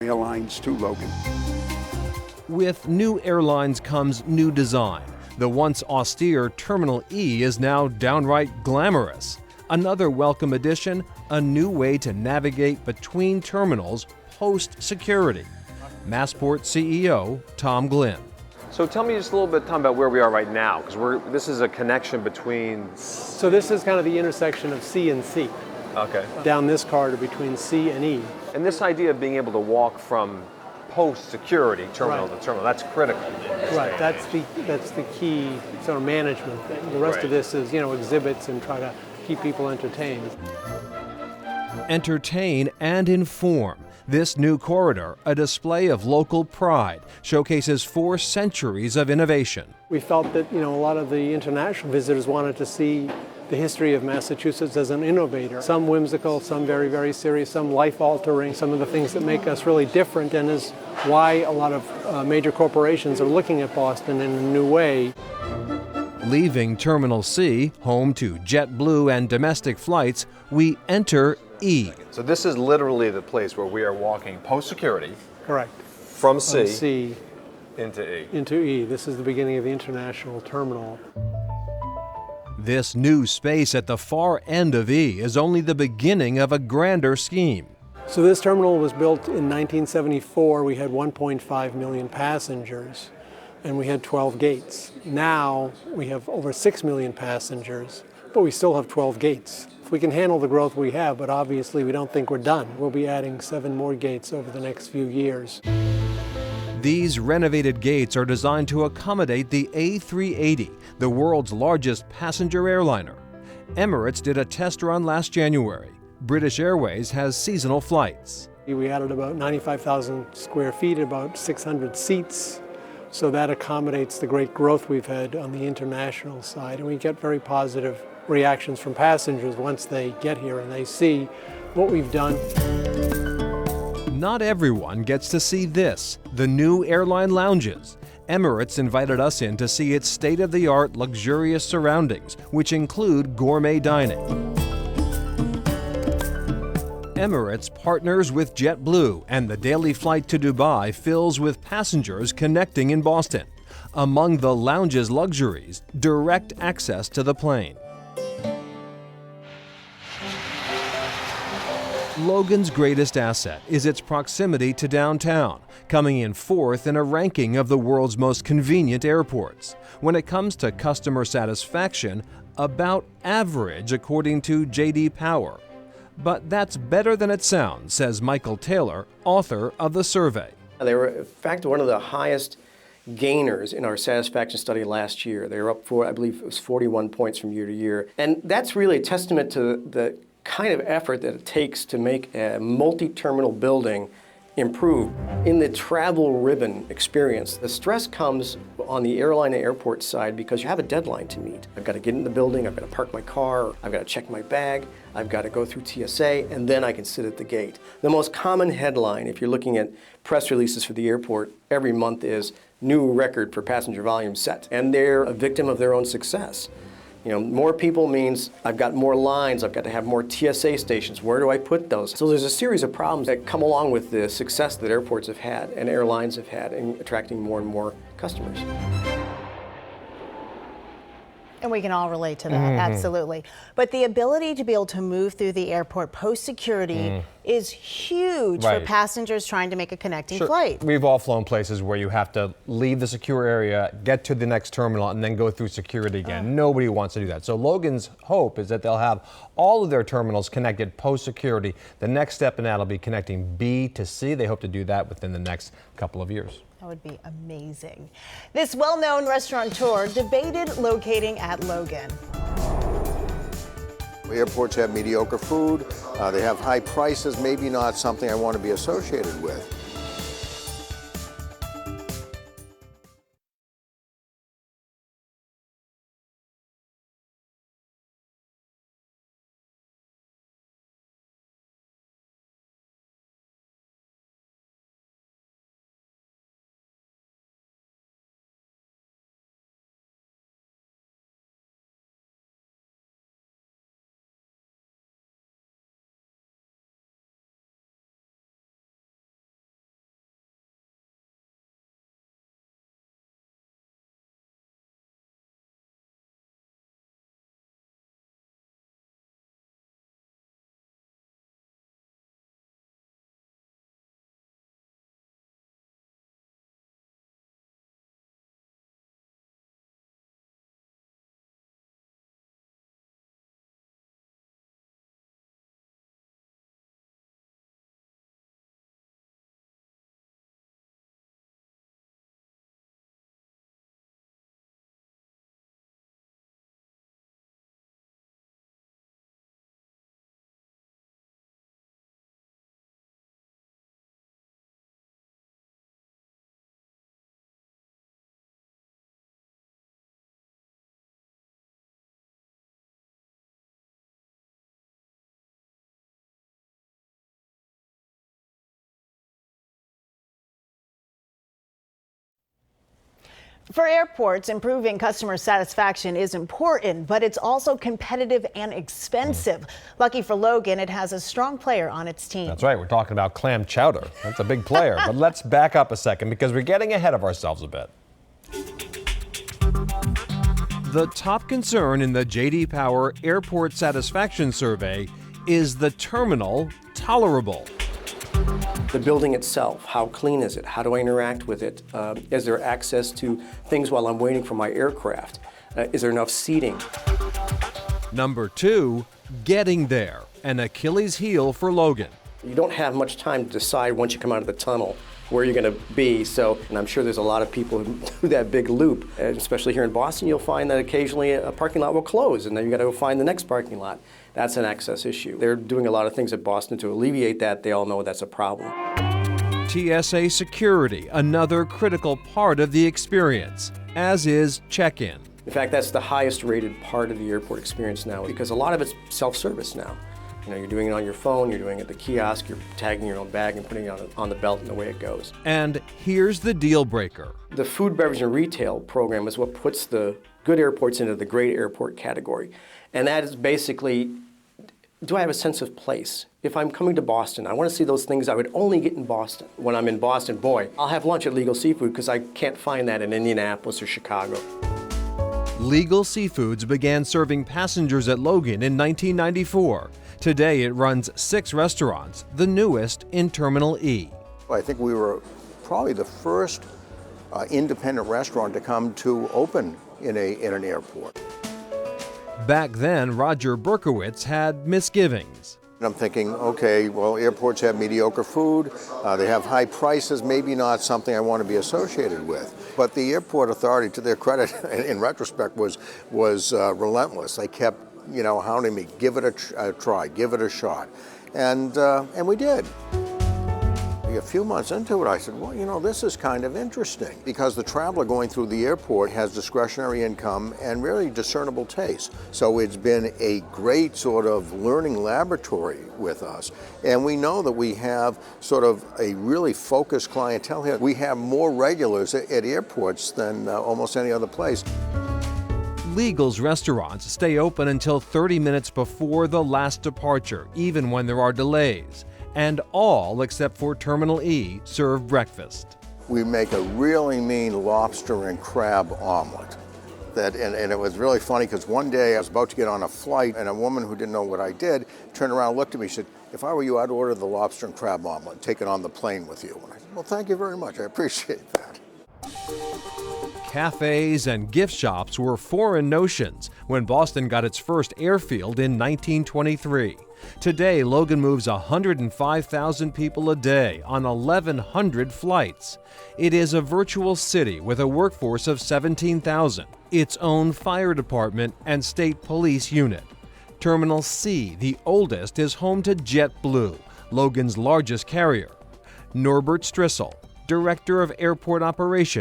Airlines to Logan. With new airlines comes new design. The once austere Terminal E is now downright glamorous. Another welcome addition, a new way to navigate between terminals post-security. Massport CEO Tom Glynn. So tell me just a little bit, Tom, about where we are right now, because this is a connection between... So this is kind of the intersection of C and C. Okay. Down this corridor between C and E. And this idea of being able to walk from post-security terminal to terminal, that's critical. Right, that's the key sort of management thing. The rest of this is, exhibits and try to keep people entertained. Entertain and inform. This new corridor, a display of local pride, showcases 4 centuries of innovation. We felt that, a lot of the international visitors wanted to see the history of Massachusetts as an innovator. Some whimsical, some very, very serious, some life-altering, some of the things that make us really different and is why a lot of major corporations are looking at Boston in a new way. Leaving Terminal C, home to JetBlue and domestic flights, we enter E. So this is literally the place where we are walking post-security. Correct. From C, into E. Into E. This is the beginning of the international terminal. This new space at the far end of E is only the beginning of a grander scheme. So this terminal was built in 1974. We had 1.5 million passengers, and we had 12 gates. Now we have over 6 million passengers, but we still have 12 gates. We can handle the growth we have, but obviously we don't think we're done. We'll be adding 7 more gates over the next few years. These renovated gates are designed to accommodate the A380, the world's largest passenger airliner. Emirates did a test run last January. British Airways has seasonal flights. We added about 95,000 square feet, about 600 seats. So that accommodates the great growth we've had on the international side. And we get very positive reactions from passengers once they get here and they see what we've done. Not everyone gets to see this, the new airline lounges. Emirates invited us in to see its state-of-the-art luxurious surroundings, which include gourmet dining. Emirates partners with JetBlue, and the daily flight to Dubai fills with passengers connecting in Boston. Among the lounge's luxuries, direct access to the plane. Logan's greatest asset is its proximity to downtown, coming in 4th in a ranking of the world's most convenient airports. When it comes to customer satisfaction, about average according to J.D. Power. But that's better than it sounds, says Michael Taylor, author of the survey. They were, in fact, one of the highest gainers in our satisfaction study last year. They were up for, I believe it was 41 points from year to year. And that's really a testament to the kind of effort that it takes to make a multi-terminal building improve. In the travel ribbon experience, the stress comes on the airline and airport side because you have a deadline to meet. I've got to get in the building, I've got to park my car, I've got to check my bag, I've got to go through TSA, and then I can sit at the gate. The most common headline, if you're looking at press releases for the airport every month, is new record for passenger volume set. And they're a victim of their own success. More people means I've got more lines, I've got to have more TSA stations. Where do I put those? So there's a series of problems that come along with the success that airports have had and airlines have had in attracting more and more customers. And we can all relate to that, absolutely. But the ability to be able to move through the airport post-security is huge for passengers trying to make a connecting flight. We've all flown places where you have to leave the secure area, get to the next terminal, and then go through security again. Nobody wants to do that. So Logan's hope is that they'll have all of their terminals connected post-security. The next step in that will be connecting B to C. They hope to do that within the next couple of years. That would be amazing. This well-known restaurateur debated locating at Logan. Airports have mediocre food, they have high prices, maybe not something I want to be associated with. For airports, improving customer satisfaction is important, but it's also competitive and expensive. Lucky for Logan, it has a strong player on its team. That's right, we're talking about clam chowder. That's a big player. But let's back up a second because we're getting ahead of ourselves a bit. The top concern in the J.D. Power Airport Satisfaction Survey is the terminal tolerable. The building itself, how clean is it? How do I interact with it? Is there access to things while I'm waiting for my aircraft? Is there enough seating? Number 2, getting there, an Achilles heel for Logan. You don't have much time to decide once you come out of the tunnel where you're going to be. And I'm sure there's a lot of people who do that big loop. And especially here in Boston, you'll find that occasionally a parking lot will close, and then you got to go find the next parking lot. That's an access issue. They're doing a lot of things at Boston to alleviate that. They all know that's a problem. TSA security, another critical part of the experience, as is check-in. In fact, that's the highest rated part of the airport experience now, because a lot of it's self-service now. You know, you're doing it on your phone, you're doing it at the kiosk, you're tagging your own bag and putting it on the belt, and away it goes. And here's the deal breaker. The food, beverage, and retail program is what puts the good airports into the great airport category. And that is basically, do I have a sense of place? If I'm coming to Boston, I want to see those things I would only get in Boston. When I'm in Boston, boy, I'll have lunch at Legal Seafood because I can't find that in Indianapolis or Chicago. Legal Seafoods began serving passengers at Logan in 1994. Today it runs 6 restaurants, the newest in Terminal E. I think we were probably the first independent restaurant to come to open in an airport. Back then, Roger Berkowitz had misgivings. And I'm thinking, okay, well, airports have mediocre food, they have high prices, maybe not something I want to be associated with. But the airport authority, to their credit, in retrospect, was relentless. They kept, hounding me, give it a try, give it a shot. And we did. A few months into it, I said, well, this is kind of interesting, because the traveler going through the airport has discretionary income and really discernible taste. So it's been a great sort of learning laboratory with us. And we know that we have sort of a really focused clientele here. We have more regulars at airports than almost any other place. Legal's restaurants stay open until 30 minutes before the last departure, even when there are delays. And all, except for Terminal E, serve breakfast. We make a really mean lobster and crab omelet. And it was really funny because one day I was about to get on a flight, and a woman who didn't know what I did turned around and looked at me and said, if I were you, I'd order the lobster and crab omelet and take it on the plane with you. And I said, well, thank you very much. I appreciate that. Cafes and gift shops were foreign notions when Boston got its first airfield in 1923. Today, Logan moves 105,000 people a day on 1,100 flights. It is a virtual city with a workforce of 17,000, its own fire department and state police unit. Terminal C, the oldest, is home to JetBlue, Logan's largest carrier. Norbert Strissel, Director of Airport Operations